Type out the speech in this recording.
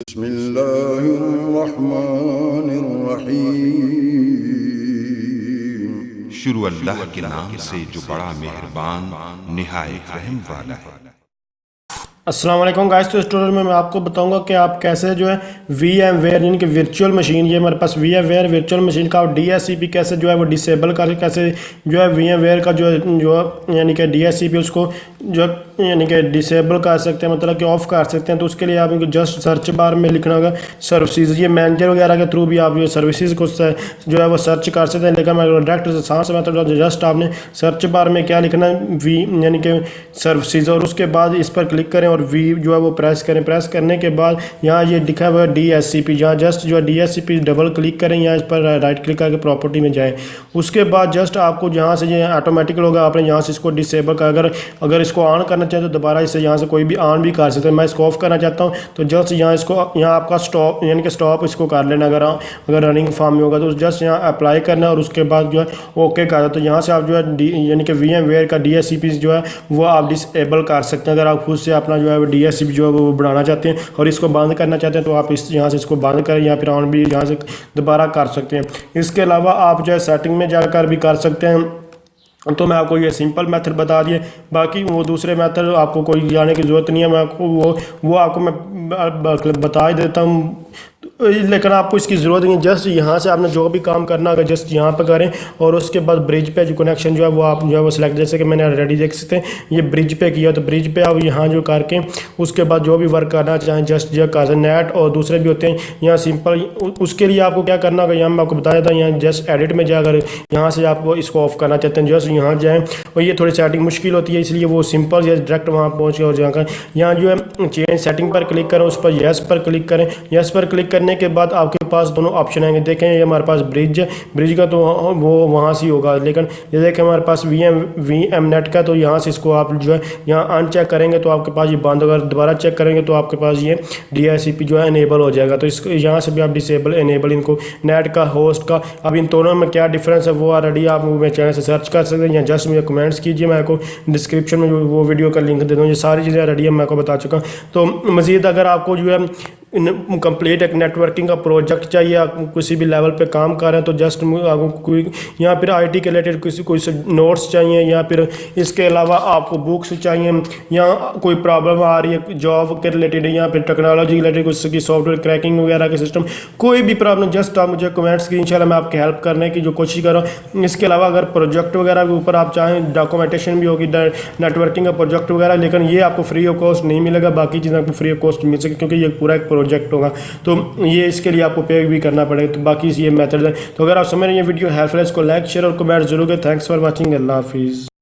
बिस्मिल्लाहिर्रहमानिर्रहीम। शुरू अल्लाह के नाम से जो बड़ा मेहरबान निहायत रहम वाला है। अस्सलाम वालेकुम गाइस। तो इस ट्यूटोरियल में मैं आपको बताऊंगा कि आप कैसे जो है VMware यानी कि वर्चुअल मशीन, ये हमारे पास VMware वर्चुअल मशीन का DHCP कैसे जो है वो डिसेबल कर, कैसे जो है VMware का जो यानी कि DHCP उसको जो यानी कि डिसेबल कर सकते हैं, मतलब कि ऑफ कर सकते हैं। तो उसके लिए आप इनको जस्ट सर्च बार में लिखना होगा सर्विसेज। ये मैनेजर वगैरह के थ्रू भी आप जो सर्विसेज को जो है वो सर्च कर सकते हैं, लेकिन मैं डायरेक्ट आसान से मेथड जस्ट आपने सर्च बार में क्या लिखना है, वी यानी कि सर्विसेज, और उसके बाद इस पर क्लिक करें और वी जो है वो प्रेस करें। प्रेस करने के बाद यहाँ ये लिखा हुआ है DHCP, यहाँ जस्ट जो है DHCP डबल क्लिक करें, यहाँ इस पर राइट क्लिक करके प्रॉपर्टी में जाएं। उसके बाद जस्ट आपको यहाँ से ये ऑटोमेटिक होगा, आपने यहाँ से इसको डिसेबल कर, अगर इसको ऑन करना चाहें तो दोबारा इसे यहाँ से कोई भी ऑन भी कर सकते हैं। मैं इसको ऑफ करना चाहता हूँ तो जस्ट यहाँ इसको यहाँ आपका स्टॉप यानी कि स्टॉप इसको कर लेना, अगर रनिंग फॉर्म में होगा तो जस्ट यहाँ अप्लाई करना है और उसके बाद जो है ओके कर दो। तो यहाँ से आप जो है यानी कि VMware का DHCP जो है वो आप डिसेबल कर सकते हैं। अगर आप खुद से अपना जो है DHCP जो है वो बढ़ाना चाहते हैं और इसको बंद करना चाहते हैं तो आप इस यहाँ से इसको बंद करें या फिर ऑन भी यहाँ से दोबारा कर सकते हैं। इसके अलावा आप जो है सेटिंग में जाकर भी कर सकते हैं। तो मैं आपको ये सिंपल मेथड बता दिए, बाकी वो दूसरे मेथड आपको कोई जाने की ज़रूरत नहीं है। मैं आपको वो आपको मैं बता ही देता हूँ, लेकिन आपको इसकी ज़रूरत नहीं है। जस्ट यहाँ से आपने जो भी काम करना होगा जस्ट यहाँ पर करें और उसके बाद ब्रिज पे जो कनेक्शन जो है वो आप जो है वो सिलेक्ट, जैसे कि मैंने ऑलरेडी देख सकते हैं ये ब्रिज पे किया, तो ब्रिज पे आप यहाँ जो करके उसके बाद जो भी वर्क करना चाहें जस्ट जो कर नेट और दूसरे भी होते हैं यहाँ सिंपल। उसके लिए आपको क्या करना होगा, यहाँ मैं आपको बताया था, यहाँ जस्ट एडिट में जाकर यहाँ से आपको इसको ऑफ करना चाहते हैं जस्ट यहाँ जाएँ, और ये थोड़ी सेटिंग मुश्किल होती है इसलिए वो सिंपल डायरेक्ट वहाँ पहुँच के और जाकर यहाँ जो है चेंज सेटिंग पर क्लिक करें, उस पर येस पर क्लिक करें। येस पर क्लिक करने के बाद आपके पास दोनों ऑप्शन आएंगे। देखें ये हमारे पास ब्रिज है, ब्रिज का तो वो वहाँ से होगा, लेकिन ये देखें हमारे पास VM नेट का, तो यहाँ से इसको आप जो है यहाँ अनचेक करेंगे तो आपके पास ये बंद होगा, दोबारा चेक करेंगे तो आपके पास ये DHCP जो है इनेबल हो जाएगा। तो इसको यहाँ से भी आप डिसेबल इनेबल इनको नेट का होस्ट का, अब इन दोनों में क्या डिफरेंस है वो ऑलरेडी आप मेरे चैनल से सर्च कर सकते हैं या जस्ट मुझे कमेंट्स कीजिए, मैं आपको डिस्क्रिप्शन में वो वीडियो का लिंक दे दूँ। ये सारी चीज़ें ऑलरेडी मैं आपको बता चुका। तो मज़ीद अगर आपको जो है कंप्लीट एक नेटवर्किंग का प्रोजेक्ट चाहिए, आप किसी भी लेवल पे काम कर रहे हैं तो जस्ट आपको कोई यहाँ फिर IT के रिलेटेड कोई नोट्स चाहिए या फिर इसके अलावा आपको बुक्स चाहिए, या कोई प्रॉब्लम आ रही है जॉब के रिलेटेड या फिर टेक्नोलॉजी के रिलेटेड कुछ सॉफ्टवेयर क्रैकिंग वगैरह के सिस्टम, कोई भी प्रॉब्लम जस्ट आप मुझे कमेंट्स की, इंशाल्लाह मैं आपकी हेल्प करने की जो कोशिश कर रहा हूँ। इसके अलावा अगर प्रोजेक्ट वगैरह के ऊपर आप चाहें डॉक्यूमेंटेशन भी होगी नेटवर्किंग का प्रोजेक्ट वगैरह, लेकिन ये आपको फ्री ऑफ कॉस्ट नहीं मिलेगा, बाकी चीज़ें आपको फ्री ऑफ कॉस्ट मिल सके क्योंकि ये पूरा एक प्रोजेक्ट होगा, तो ये इसके लिए आपको पे भी करना पड़ेगा। तो बाकी ये मेथड है। तो अगर आप समझ रहे हैं ये वीडियो हेल्पफुल है, इसको लाइक शेयर और कमेंट जरूर करें। Thanks for watching. अल्लाह हाफिज़।